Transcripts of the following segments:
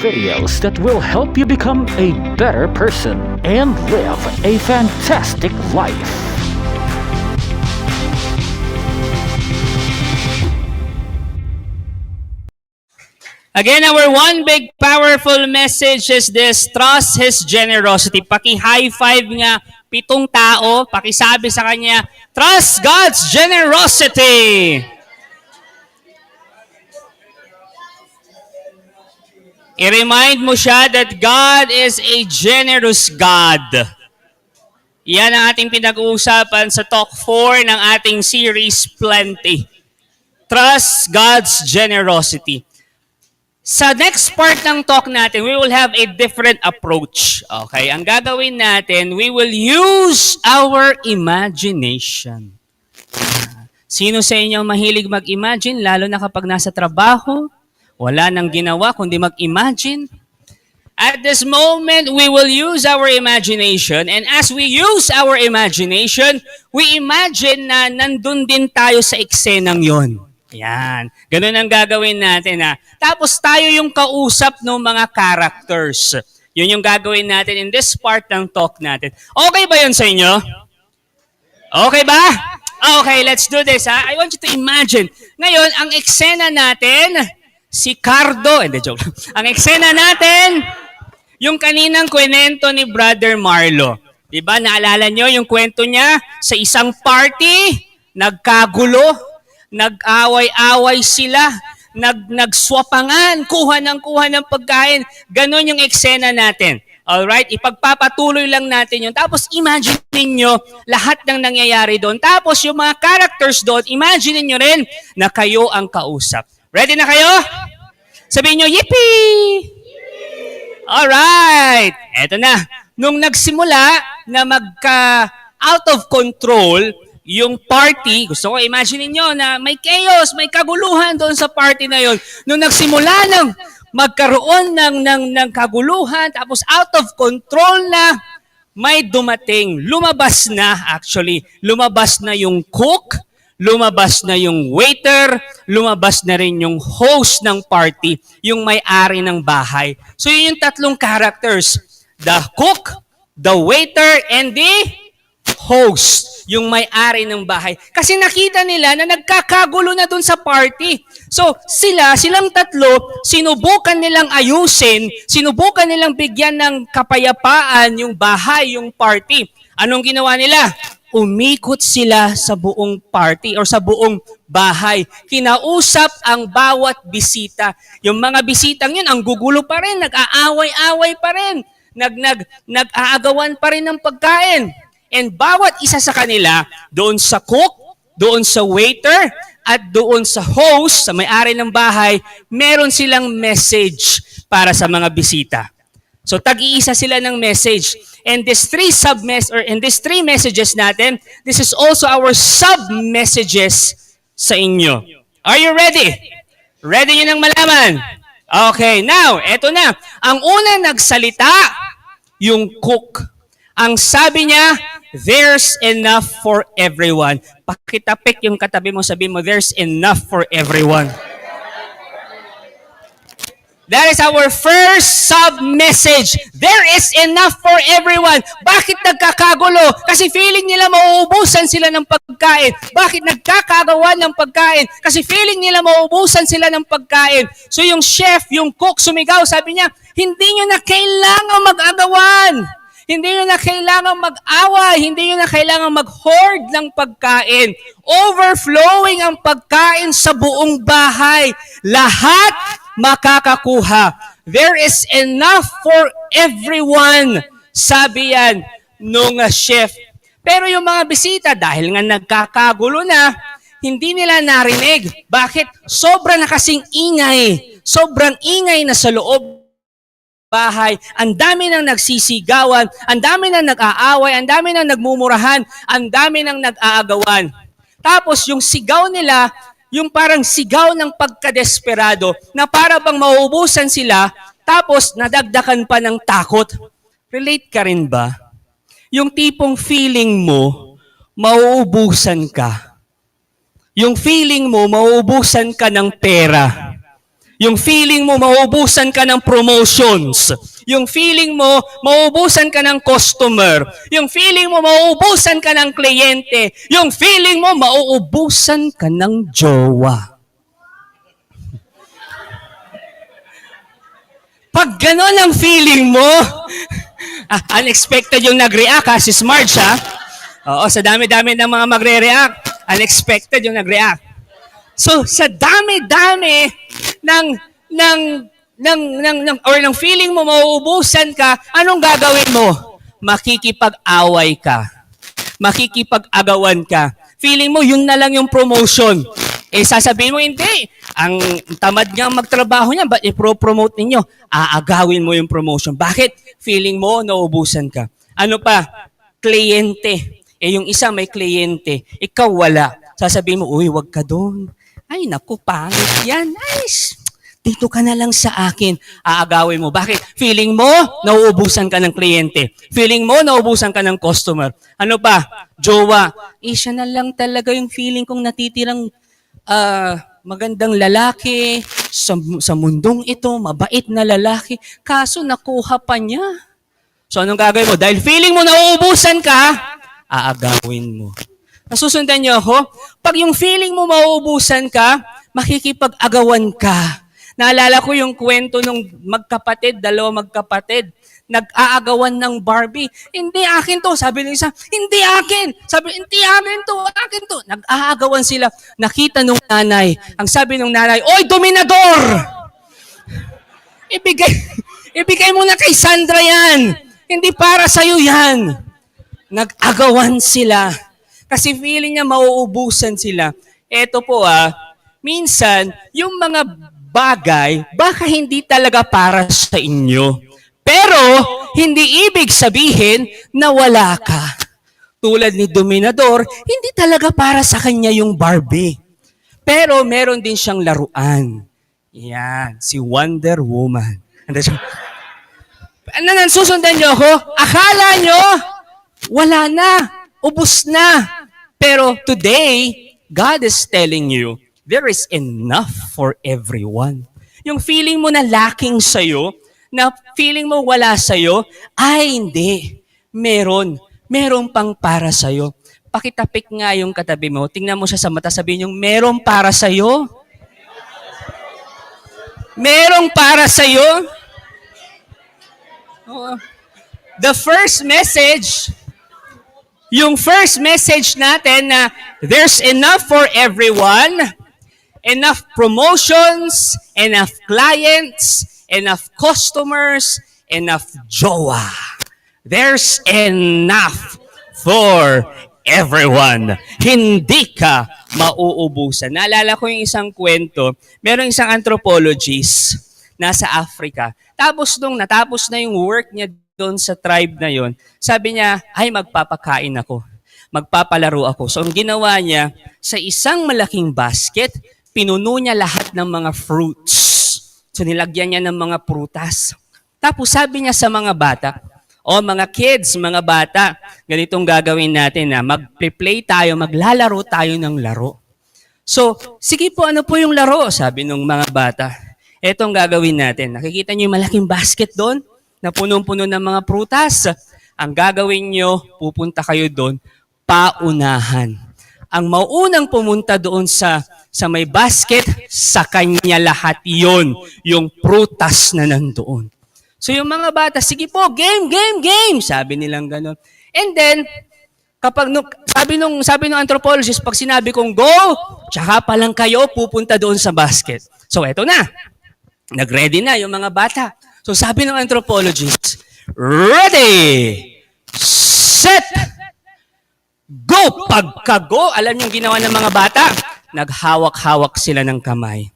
videos that will help you become a better person and live a fantastic life. Again, our one big powerful message is this: trust His generosity. Paki-high five nga 7 tao, pakisabi sa kanya, trust God's generosity. I-remind mo siya that God is a generous God. Yan ang ating pinag-uusapan sa Talk 4 ng ating series, Plenty. Trust God's generosity. Sa next part ng talk natin, we will have a different approach. Okay? Ang gagawin natin, we will use our imagination. Sino sa inyo mahilig mag-imagine, lalo na kapag nasa trabaho? Wala nang ginawa kundi mag-imagine. At this moment, we will use our imagination. And as we use our imagination, we imagine na nandun din tayo sa eksenang yon. Yan. Ganun ang gagawin natin. Tapos tayo yung kausap ng mga characters. Yun yung gagawin natin in this part ng talk natin. Okay ba yun sa inyo? Okay ba? Okay, let's do this. I want you to imagine. Ngayon, ang eksena natin, si Cardo, joke lang. Ang eksena natin, yung kaninang kwento ni Brother Marlo. Diba, naalala nyo yung kwento niya sa isang party, nagkagulo, nag-away-away sila, nagswapangan, kuha ng pagkain. Ganon yung eksena natin. Alright? Ipagpapatuloy lang natin yun. Tapos imagine niyo lahat ng nangyayari doon. Tapos yung mga characters doon, imagine niyo rin na kayo ang kausap. Ready na kayo? Sabihin nyo, yippee! Alright! Eto na. Nung nagsimula na out of control yung party, gusto ko imagine niyo na may chaos, may kaguluhan doon sa party na yon. Nung nagsimula ng magkaroon ng kaguluhan, tapos out of control na, may dumating. Lumabas na yung cook, lumabas na yung waiter, lumabas na rin yung host ng party, yung may-ari ng bahay. So yun yung 3 characters. The cook, the waiter, and the host, yung may-ari ng bahay. Kasi nakita nila na nagkakagulo na dun sa party. So silang 3, sinubukan nilang ayusin, sinubukan nilang bigyan ng kapayapaan yung bahay, yung party. Anong ginawa nila? Umikot sila sa buong party or sa buong bahay. Kinausap ang bawat bisita. Yung mga bisitang yun, ang gugulo pa rin, nag-aaway-away pa rin, nag-aagawan pa rin ng pagkain. And bawat isa sa kanila, doon sa cook, doon sa waiter, at doon sa host, sa may-ari ng bahay, meron silang message para sa mga bisita. So tag-iisa sila ng message. And these 3 messages natin, this is also our sub-messages sa inyo. Are you ready? Ready nyo nang malaman? Okay, now, eto na. Ang una nagsalita, yung cook. Ang sabi niya, there's enough for everyone. Pakitapik yung katabi mo, sabi mo, there's enough for everyone. That is our first sub-message. There is enough for everyone. Bakit nagkakagulo? Kasi feeling nila mauubusan sila ng pagkain. Bakit nagkakagawa ng pagkain? Kasi feeling nila mauubusan sila ng pagkain. So yung chef, yung cook, sumigaw, sabi niya, hindi nyo na kailangan mag-agawan. Hindi nyo na kailangan mag-away. Hindi nyo na kailangan mag-hoard ng pagkain. Overflowing ang pagkain sa buong bahay. Lahat makakakuha. There is enough for everyone. Sabi yan nung chef. Pero yung mga bisita, dahil nga nagkakagulo na, hindi nila narinig. Bakit? Sobra na kasing ingay. Sobrang ingay na sa loob bahay, ang dami nang nagsisigawan, ang dami nang nag-aaway, ang dami nang nagmumurahan, ang dami nang nag-aagawan. Tapos yung sigaw nila, yung parang sigaw ng pagkadesperado, na para bang mauubusan sila, tapos nadagdakan pa ng takot. Relate ka rin ba? Yung tipong feeling mo, mauubusan ka. Yung feeling mo, mauubusan ka ng pera. Yung feeling mo, mauubusan ka ng promotions. Yung feeling mo, mauubusan ka ng customer. Yung feeling mo, mauubusan ka ng kliyente. Yung feeling mo, mauubusan ka ng jowa. Pag gano'n ang feeling mo, unexpected yung nag-react ha, si Smarge ha. Oo, sa dami-dami ng mga magre-react, unexpected yung nag-react. So, sa dami-dami ng feeling mo mauubusan ka, anong gagawin mo? Makikipag-away ka. Makikipag-agawan ka. Feeling mo, yun na lang yung promotion. Sasabihin mo, hindi. Ang tamad nga magtrabaho niya, ba't i-promote ninyo? Aagawin mo yung promotion. Bakit? Feeling mo, nauubusan ka. Ano pa? Kliyente. Yung isa may kliyente. Ikaw wala. Sasabihin mo, uy, wag ka doon. Ay, naku, pangit yan. Ay, dito ka na lang sa akin. Aagawin mo. Bakit? Feeling mo, nauubusan ka ng kliyente. Feeling mo, nauubusan ka ng customer. Ano pa? Jowa. Siya na lang talaga yung feeling kong natitirang magandang lalaki sa mundong ito, mabait na lalaki. Kaso nakuha pa niya. So, anong gagawin mo? Dahil feeling mo nauubusan ka, aagawin mo. Nasusundan niyo ako? Pag yung feeling mo mauubusan ka, makikipag-agawan ka. Naalala ko yung kwento ng dalawang magkapatid, nag-aagawan ng Barbie. Hindi akin to. Sabi ng isa, hindi akin. Sabi, hindi akin to, akin to. Nag-aagawan sila. Nakita nung nanay. Ang sabi nung nanay, oy, dominador! Ibigay mo na kay Sandra yan. Hindi para sa'yo yan. Nag-agawan sila. Kasi feeling niya mauubusan sila. Eto po minsan, yung mga bagay, baka hindi talaga para sa inyo. Pero, hindi ibig sabihin na wala ka. Tulad ni Dominador, hindi talaga para sa kanya yung Barbie. Pero, meron din siyang laruan. Yan, si Wonder Woman. Susundan niyo ako? Akala niyo, wala na, ubos na. Pero today, God is telling you, there is enough for everyone. Yung feeling mo na lacking sa'yo, na feeling mo wala sa'yo, ay hindi. Meron pang para sa'yo. Pakitapik nga yung katabi mo, tingnan mo siya sa mata, sabihin yung, meron para sa'yo. Merong para sa'yo. The first message, yung first message natin na there's enough for everyone, enough promotions, enough clients, enough customers, enough jowa. There's enough for everyone. Hindi ka mauubusan. Naalala ko yung isang kwento, merong isang anthropologist nasa Africa. Tapos nung natapos na yung work niya doon sa tribe na yon, sabi niya, ay magpapakain ako. Magpapalaro ako. So ang ginawa niya, sa isang malaking basket, pinuno niya lahat ng mga fruits. So nilagyan niya ng mga prutas. Tapos sabi niya sa mga bata, mga kids, mga bata, ganitong gagawin natin na mag-play tayo, maglalaro tayo ng laro. So, sige po, ano po yung laro? Sabi ng mga bata. Etong gagawin natin. Nakikita niyo yung malaking basket doon? Na punong-puno ng mga prutas. Ang gagawin nyo, pupunta kayo doon, paunahan. Ang mauunang pumunta doon sa may basket, sa kanya lahat yon, yung prutas na nandoon. So yung mga bata, sige po, game, game, game, sabi nilang gano'n. And then, sabi nung anthropologist, pag sinabi kong go, tsaka pa lang kayo pupunta doon sa basket. So eto na, nag-ready na yung mga bata. So sabi ng anthropologist, ready, set, go! Pagka-go, alam niyo yung ginawa ng mga bata? Naghawak-hawak sila ng kamay.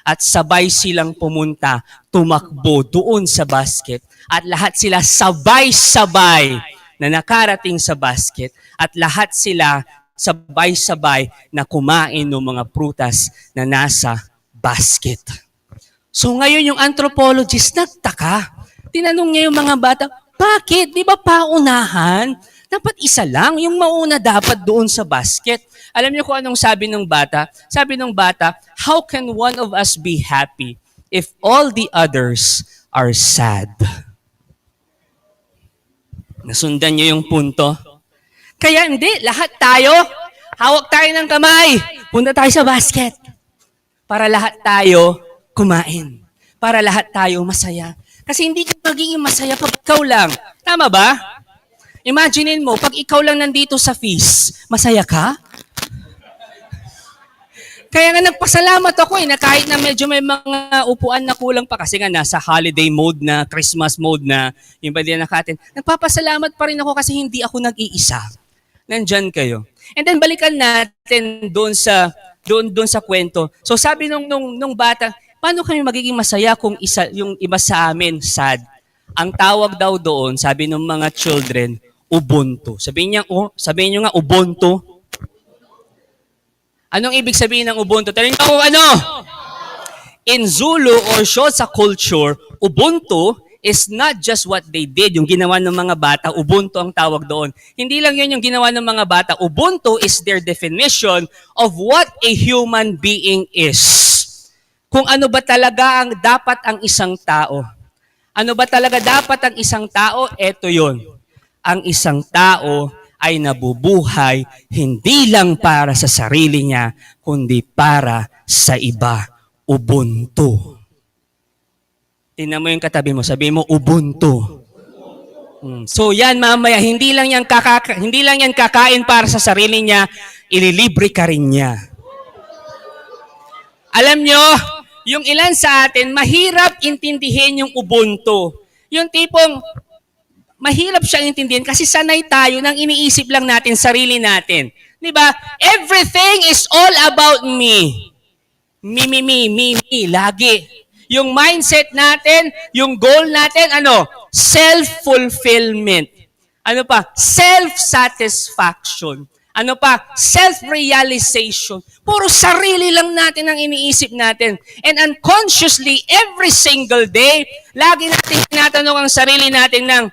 At sabay silang pumunta, tumakbo doon sa basket. At lahat sila sabay-sabay na nakarating sa basket. At lahat sila sabay-sabay na kumain ng mga prutas na nasa basket. So ngayon yung anthropologist nagtaka. Tinanong niya yung mga bata, bakit? Di ba paunahan? Dapat isa lang, yung mauna dapat doon sa basket. Alam niyo kung anong sabi ng bata? Sabi ng bata, how can one of us be happy if all the others are sad? Nasundan niyo yung punto? Kaya hindi, lahat tayo, hawak tayo ng kamay, punta tayo sa basket. Para lahat tayo kumain. Para lahat tayo masaya. Kasi hindi ka magiging masaya pag ikaw lang. Tama ba? Imaginein mo, pag ikaw lang nandito sa feast, masaya ka? Kaya nga nagpasalamat ako na kahit na medyo may mga upuan na kulang pa kasi nga nasa holiday mode na, Christmas mode na, yung ba din nakatin, nagpapasalamat pa rin ako kasi hindi ako nag-iisa. Nandyan kayo. And then balikan natin doon sa kwento. So sabi nung bata, paano kami magiging masaya kung yung iba sa amin sad? Ang tawag daw doon, sabi ng mga children, Ubuntu. Sabihin niyo nga Ubuntu. Anong ibig sabihin ng Ubuntu? Tanong niyo kung ano? In Zulu or Xhosa culture, Ubuntu is not just what they did, yung ginawa ng mga bata, Ubuntu ang tawag doon. Hindi lang yun yung ginawa ng mga bata. Ubuntu is their definition of what a human being is. Kung ano ba talaga ang dapat ang isang tao. Ano ba talaga dapat ang isang tao? Eto yun. Ang isang tao ay nabubuhay hindi lang para sa sarili niya, kundi para sa iba. Ubuntu. Tingnan mo yung katabi mo, sabi mo, Ubuntu. So yan mamaya, hindi lang yan kakain para sa sarili niya, ililibre ka rin niya. Alam nyo, yung ilan sa atin, mahirap intindihin yung Ubuntu. Yung tipong, mahirap siyang intindihin kasi sanay tayo nang iniisip lang natin sarili natin. Di ba? Everything is all about me. Me, lagi. Yung mindset natin, yung goal natin, ano? Self-fulfillment. Ano pa? Self-satisfaction. Ano pa? Self-realization. Puro sarili lang natin ang iniisip natin. And unconsciously, every single day, lagi natin tinatanong ang sarili natin ng,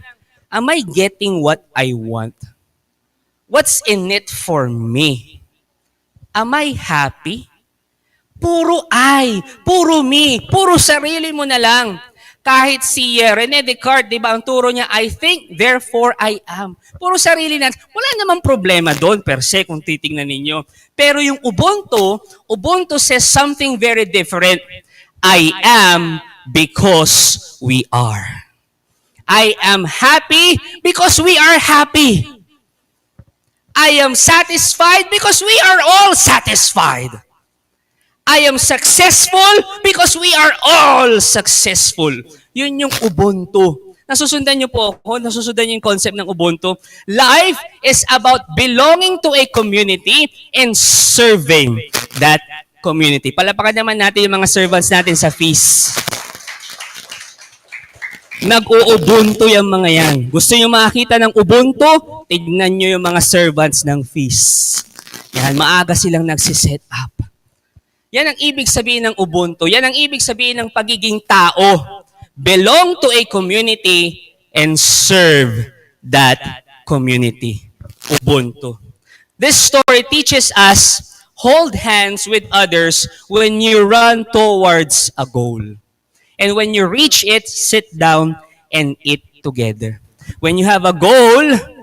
am I getting what I want? What's in it for me? Am I happy? Puro I, puro me, puro sarili mo na lang. Kahit si René Descartes, di ba, ang turo niya, I think, therefore I am. Puro sarili natin. Wala namang problema doon per se kung titingnan ninyo. Pero yung Ubuntu says something very different. I am because we are. I am happy because we are happy. I am satisfied because we are all satisfied. I am successful because we are all successful. Yun yung Ubuntu. Nasusundan niyo po ako? Nasusundan niyo yung concept ng Ubuntu? Life is about belonging to a community and serving that community. Palapakan naman natin yung mga servants natin sa feast. Nag-uubuntu yung mga yan. Gusto nyo makakita ng Ubuntu? Tignan nyo yung mga servants ng feast. Yan, maaga silang nagsiset up. Yan ang ibig sabihin ng Ubuntu. Yan ang ibig sabihin ng pagiging tao. Belong to a community and serve that community. Ubuntu. This story teaches us, hold hands with others when you run towards a goal. And when you reach it, sit down and eat together. When you have a goal,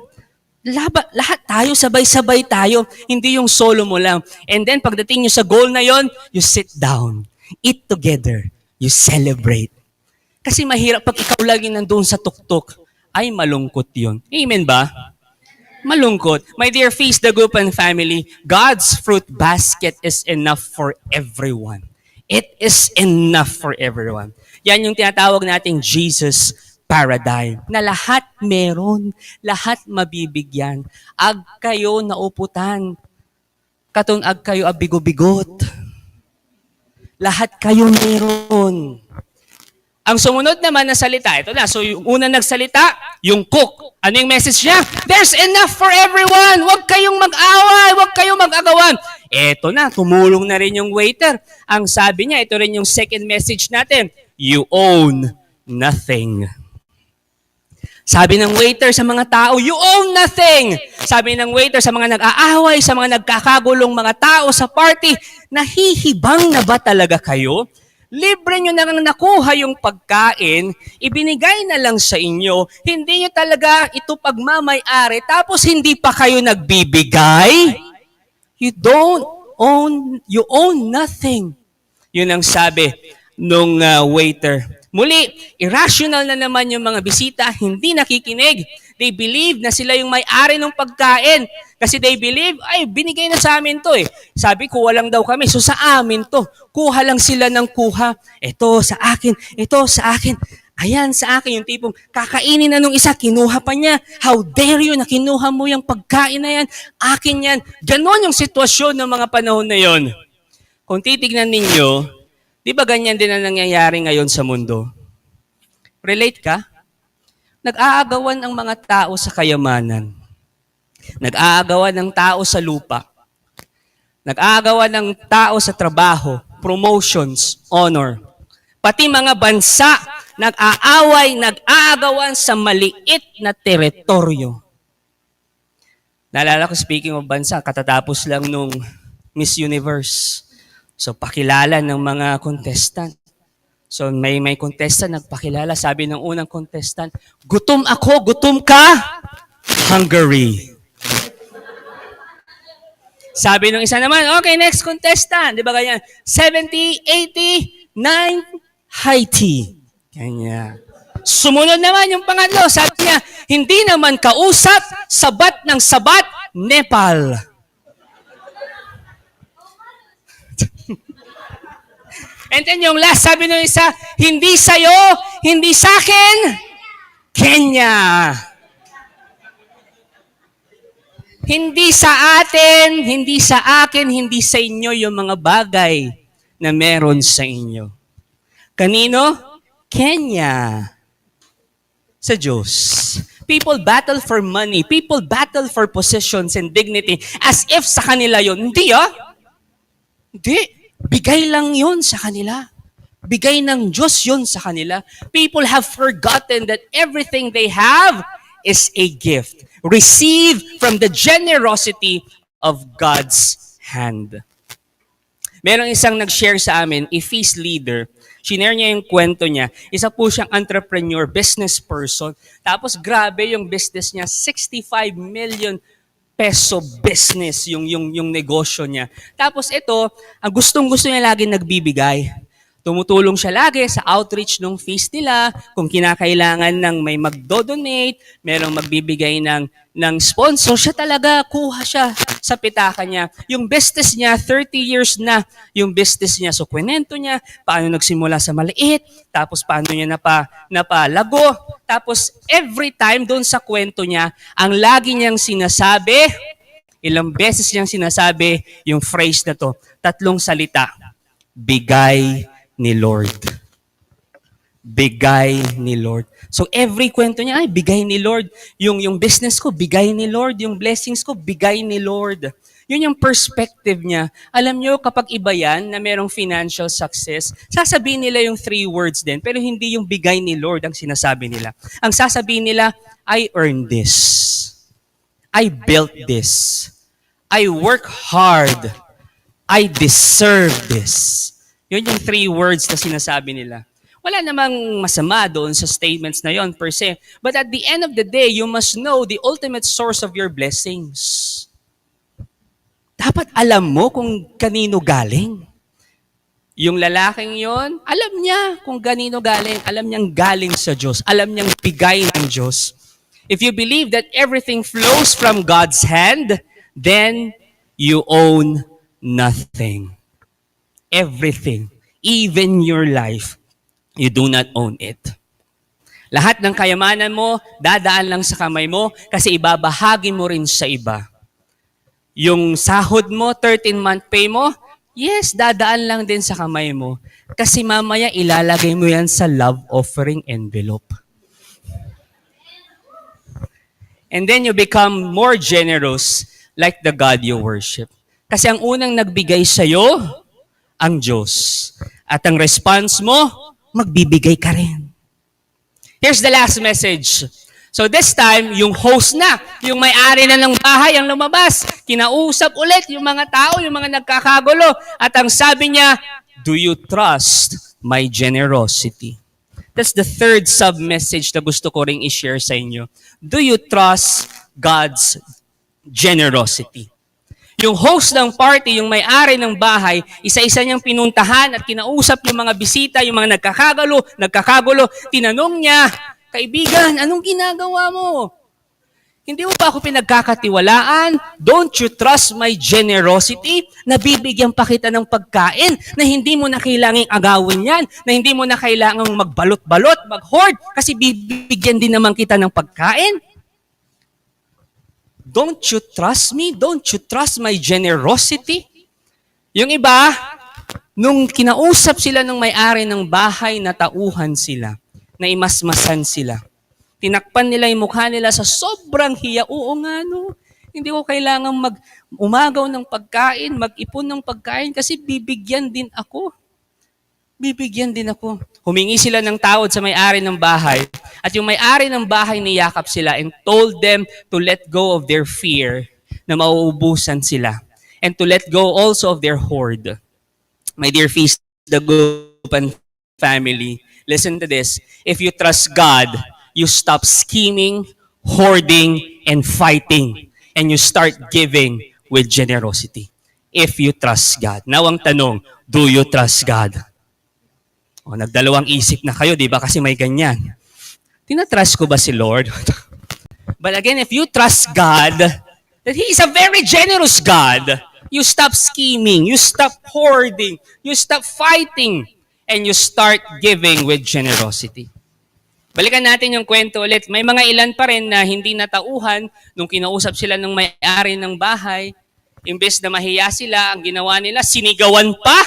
lahat tayo, sabay-sabay tayo. Hindi yung solo mo lang. And then, pagdating nyo sa goal na yon, you sit down, eat together, you celebrate. Kasi mahirap pag ikaw lagi nandoon sa tuktok, ay malungkot yon. Amen ba? Malungkot. My dear Feast the Gupan family, God's fruit basket is enough for everyone. It is enough for everyone. Yan yung tinatawag nating Jesus paradigm. Na lahat meron, lahat mabibigyan. Ag kayo nauputan. Katong ag kayo abigo-bigot. Lahat kayo meron. Ang sumunod naman na salita, ito na. So yung una nagsalita, yung cook. Ano yung message niya? There's enough for everyone. Huwag kayong mag-away, huwag kayong mag-agawan. Eto na, tumulong na rin yung waiter. Ang sabi niya, ito rin yung second message natin. You own nothing. Sabi ng waiter sa mga tao, you own nothing. Sabi ng waiter sa mga nag-aaway, sa mga nagkakagulong mga tao sa party, nahihibang na ba talaga kayo? Libre nyo na lang nakuha yung pagkain, ibinigay na lang sa inyo, hindi nyo talaga ito pagmamay-ari, tapos hindi pa kayo nagbibigay? You own nothing. Yun ang sabi nung waiter. Muli, irrational na naman yung mga bisita, hindi nakikinig. They believe na sila yung may-ari ng pagkain. Kasi they believe, ay, binigay na sa amin to eh. Sabi, kuha lang daw kami. So sa amin to. Kuha lang sila ng kuha. Ito sa akin, ito sa akin. Ayan sa akin, yung tipong kakainin na nung isa, kinuha pa niya. How dare you na kinuha mo yung pagkain na yan? Akin yan. Ganon yung sitwasyon ng mga panahon na yon. Kung titignan ninyo, di ba ganyan din ang nangyayari ngayon sa mundo? Relate ka? Nag-aagawan ang mga tao sa kayamanan. Nag-aagawan ng tao sa lupa. Nag-aagawan ng tao sa trabaho, promotions, honor. Pati mga bansa, nag-aaway, nag-aagawan sa maliit na teritoryo. Naalala ko, speaking of bansa, katatapos lang nung Miss Universe. So, pakilala ng mga contestant. So, may contestant nagpakilala. Sabi ng unang contestant, gutom ako, gutom ka? Hungary. Sabi ng isa naman, okay, next contestant. Di ba ganyan? 70, 80, 9, Haiti. Kanya. Sumunod naman yung pangatlo. Sabi niya, hindi naman kausap, sabat ng sabat, Nepal. And then yung last, sabi ng isa, hindi sa'yo, hindi sa'kin, Kenya. Hindi sa atin, hindi sa akin, hindi sa inyo yung mga bagay na meron sa inyo. Kanino? Kenya. Sa Diyos. People battle for money. People battle for positions and dignity as if sa kanila yun. Hindi Hindi. Bigay lang yun sa kanila. Bigay ng Diyos yun sa kanila. People have forgotten that everything they have is a gift. Received from the generosity of God's hand. Merong isang nag-share sa amin, a feast leader. Shinare niya yung kwento niya. Isa po siyang entrepreneur, business person. Tapos grabe yung business niya, 65 million peso business yung negosyo niya. Tapos ito, ang gustong-gusto niya lagi nagbibigay. Tumutulong siya lagi sa outreach ng feast nila. Kung kinakailangan ng may magdo-donate, merong magbibigay ng sponsor, siya talaga, kuha siya sa pitaka niya. Yung business niya, 30 years na yung business niya. So, kwento niya, paano nagsimula sa maliit, tapos paano niya napalago. Tapos, every time doon sa kwento niya, ang lagi niyang sinasabi, ilang beses niyang sinasabi yung phrase na to, 3 salita, bigay ni Lord. Bigay ni Lord. So every kwento niya, ay bigay ni Lord. Yung business ko, bigay ni Lord. Yung blessings ko, bigay ni Lord. Yun yung perspective niya. Alam niyo, kapag iba yan, na merong financial success, sasabihin nila yung 3 words din, pero hindi yung bigay ni Lord ang sinasabi nila. Ang sasabihin nila, I earned this. I built this. I work hard. I deserve this. Yun yung 3 words na sinasabi nila. Wala namang masama doon sa statements na yon per se. But at the end of the day, you must know the ultimate source of your blessings. Dapat alam mo kung kanino galing. Yung lalaking yon, alam niya kung kanino galing. Alam niyang galing sa Diyos. Alam niyang bigay ng Diyos. If you believe that everything flows from God's hand, then you own nothing. Everything, even your life, you do not own it. Lahat ng kayamanan mo, dadaan lang sa kamay mo kasi ibabahagi mo rin sa iba. Yung sahod mo, 13-month pay mo, yes, dadaan lang din sa kamay mo. Kasi mamaya ilalagay mo yan sa love offering envelope. And then you become more generous like the God you worship. Kasi ang unang nagbigay sa'yo, ang Diyos. At ang response mo, magbibigay ka rin. Here's the last message. So this time, yung host na, yung may-ari na ng bahay ang lumabas. Kinausap ulit yung mga tao, yung mga nagkakagulo. At ang sabi niya, do you trust my generosity. That's the third sub-message na gusto ko ring i-share sa inyo. Do you trust God's generosity? Yung host ng party, yung may-ari ng bahay, isa-isa niyang pinuntahan at kinausap yung mga bisita, yung mga nagkakagulo. Tinanong niya, kaibigan, anong ginagawa mo? Hindi mo pa ako pinagkakatiwalaan? Don't you trust my generosity? Nabibigyan pa kita ng pagkain na hindi mo na kailangang agawin yan, na hindi mo na kailangang magbalot-balot, mag-hoard, kasi bibigyan din naman kita ng pagkain. Don't you trust me? Don't you trust my generosity? Yung iba, nung kinausap sila ng may-ari ng bahay, natauhan sila, naimasmasan sila. Tinakpan nila yung mukha nila sa sobrang hiya. Oo nga, no. Hindi ko kailangang umagaw ng pagkain, mag-ipon ng pagkain kasi bibigyan din ako. Bibigyan din ako. Humingi sila ng tawad sa may-ari ng bahay. At yung may-ari ng bahay niyakap sila and told them to let go of their fear na mauubusan sila. And to let go also of their hoard. My dear Feast the Gupan family, listen to this. If you trust God, you stop scheming, hoarding, and fighting. And you start giving with generosity. If you trust God. Now ang tanong, do you trust God? O, nagdalawang isip na kayo, di ba? Kasi may ganyan. Tinatrust ko ba si Lord? But again, if you trust God, that He is a very generous God, you stop scheming, you stop hoarding, you stop fighting, and you start giving with generosity. Balikan natin yung kwento ulit. May mga ilan pa rin na hindi natauhan nung kinausap sila ng may-ari ng bahay. Imbes na mahiya sila, ang ginawa nila, sinigawan pa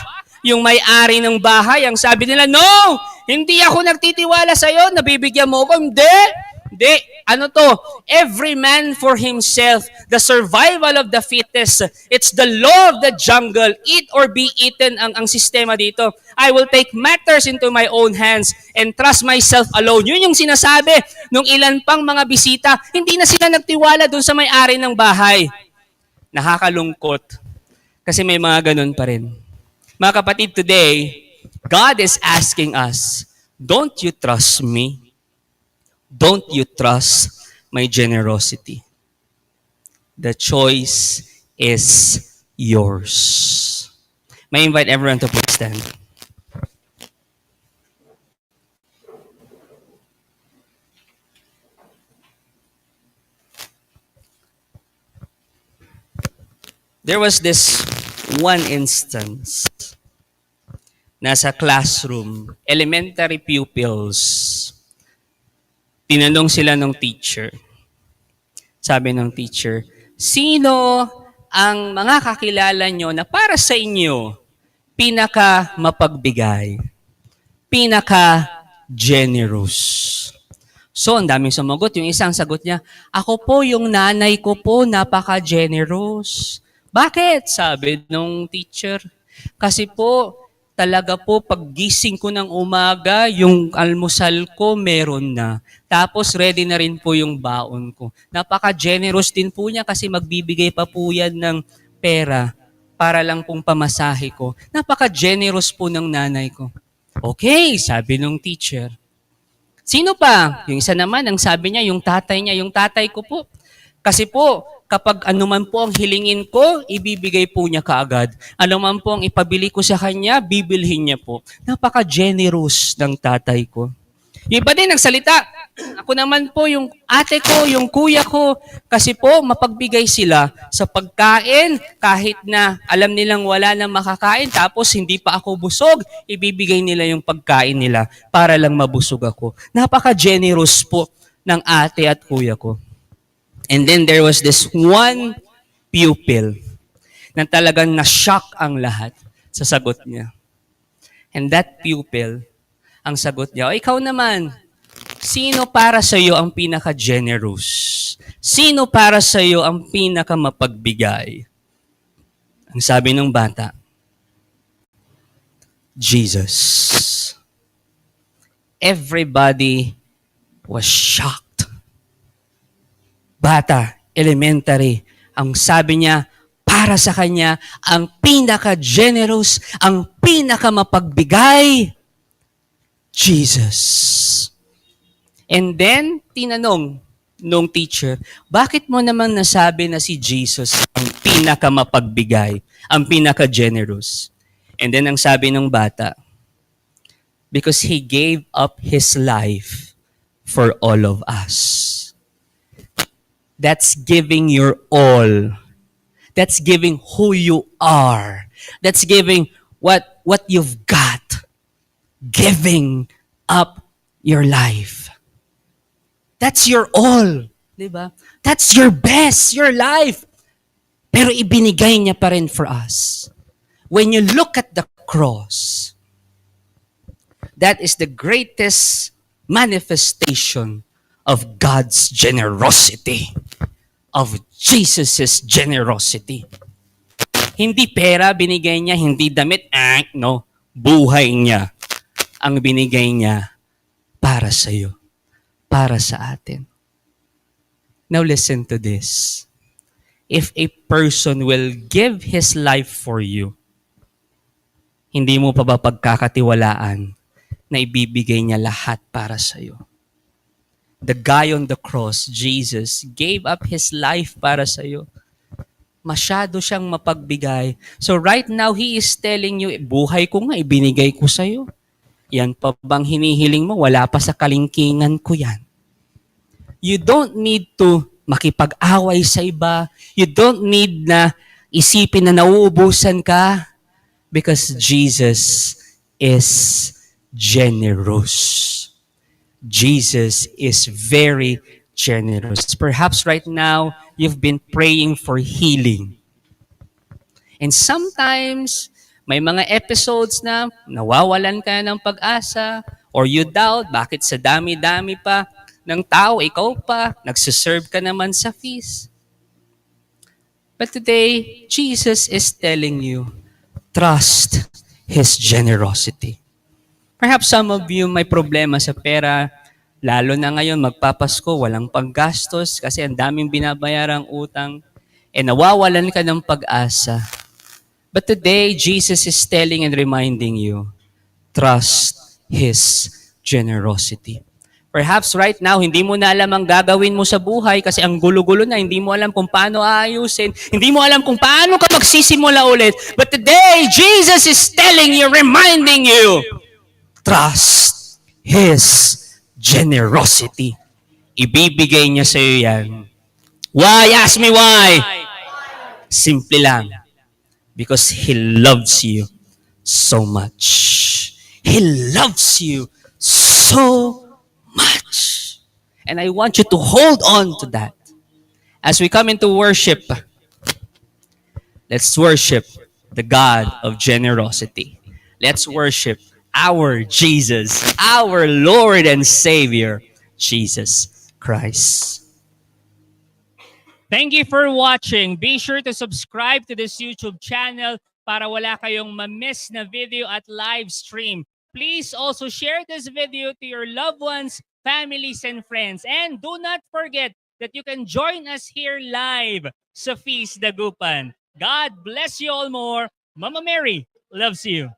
yung may-ari ng bahay. Ang sabi nila, no! Hindi ako nagtitiwala sa'yo, nabibigyan mo ako. Hindi. Ano to? Every man for himself. The survival of the fittest. It's the law of the jungle. Eat or be eaten ang sistema dito. I will take matters into my own hands and trust myself alone. Yun yung sinasabi nung ilan pang mga bisita. Hindi na sila nagtiwala dun sa may-ari ng bahay. Nakakalungkot. Kasi may mga ganun pa rin. Mga kapatid, today, God is asking us, don't you trust me? Don't you trust my generosity? The choice is yours. May I invite everyone to please stand. There was this one instance. Nasa classroom, elementary pupils. Tinanong sila ng teacher. Sabi ng teacher, sino ang mga kakilala nyo na para sa inyo pinaka mapagbigay, pinaka generous? So, ang daming sumagot. Yung isang sagot niya, ako po, yung nanay ko po, napaka-generous. Bakit? Sabi nung teacher. Kasi po, talaga po, paggising ko ng umaga, yung almusal ko, meron na. Tapos, ready na rin po yung baon ko. Napaka-generous din po niya kasi magbibigay pa po yan ng pera para lang pong pamasahe ko. Napaka-generous po ng nanay ko. Okay, sabi nung teacher. Sino pa? Yung isa naman, ang sabi niya, yung tatay niya, yung tatay ko po. Kasi po, kapag anuman po ang hilingin ko, ibibigay po niya kaagad. Anuman po ang ipabili ko sa kanya, bibilhin niya po. Napaka-generous ng tatay ko. Yung iba din nagsalita. Ako naman po, yung ate ko, yung kuya ko, kasi po mapagbigay sila sa pagkain kahit na alam nilang wala na makakain tapos hindi pa ako busog, ibibigay nila yung pagkain nila para lang mabusog ako. Napaka-generous po ng ate at kuya ko. And then there was this one pupil na talagang na-shock ang lahat sa sagot niya. And that pupil, ang sagot niya, o ikaw naman, sino para sa iyo ang pinaka-generous? Sino para sa iyo ang pinaka-mapagbigay? Ang sabi ng bata, Jesus. Everybody was shocked. Bata, elementary, ang sabi niya, para sa kanya, ang pinaka-generous, ang pinaka-mapagbigay, Jesus. And then, tinanong nung teacher, bakit mo naman nasabi na si Jesus ang pinakamapagbigay, ang pinaka-generous? And then, ang sabi ng bata, because He gave up His life for all of us. That's giving your all. That's giving who you are. That's giving what you've got. Giving up your life. That's your all. Diba? That's your best, your life. Pero ibinigay niya pa rin for us. When you look at the cross, that is the greatest manifestation of God's generosity, of Jesus' generosity. Hindi pera binigay niya, hindi damit, no. Buhay niya ang binigay niya para sa iyo, para sa atin. Now listen to this. If a person will give his life for you, hindi mo pa ba pagkakatiwalaan na ibibigay niya lahat para sa iyo? The guy on the cross, Jesus, gave up His life para sa iyo. Masyado siyang mapagbigay. So right now, He is telling you, buhay ko nga, ibinigay ko sa iyo. Yan pa bang hinihiling mo? Wala pa sa kalingkingan ko yan. You don't need to makipag-away sa iba. You don't need na isipin na nauubusan ka because Jesus is generous. Jesus is very generous. Perhaps right now, you've been praying for healing. And sometimes, may mga episodes na nawawalan ka ng pag-asa or you doubt, bakit sa dami-dami pa ng tao, ikaw pa, nagsiserve ka naman sa feast. But today, Jesus is telling you, trust His generosity. Perhaps some of you may problema sa pera, lalo na ngayon magpapasko, walang paggastos kasi ang daming binabayarang utang, nawawalan ka ng pag-asa. But today, Jesus is telling and reminding you, trust His generosity. Perhaps right now, hindi mo na alam ang gagawin mo sa buhay kasi ang gulo-gulo na, hindi mo alam kung paano aayusin, hindi mo alam kung paano ka magsisimula ulit. But today, Jesus is telling you, reminding you, trust His generosity. Ibibigay niya sa iyo yan. Why? Ask me why. Simple lang. Because He loves you so much. He loves you so much. And I want you to hold on to that. As we come into worship, let's worship the God of generosity. Let's worship our Jesus, our Lord and Savior, Jesus Christ. Thank you for watching. Be sure to subscribe to this YouTube channel para wala kayong ma-miss na video at live stream. Please also share this video to your loved ones, families, and friends. And do not forget that you can join us here live sa Feast Dagupan. God bless you all more. Mama Mary loves you.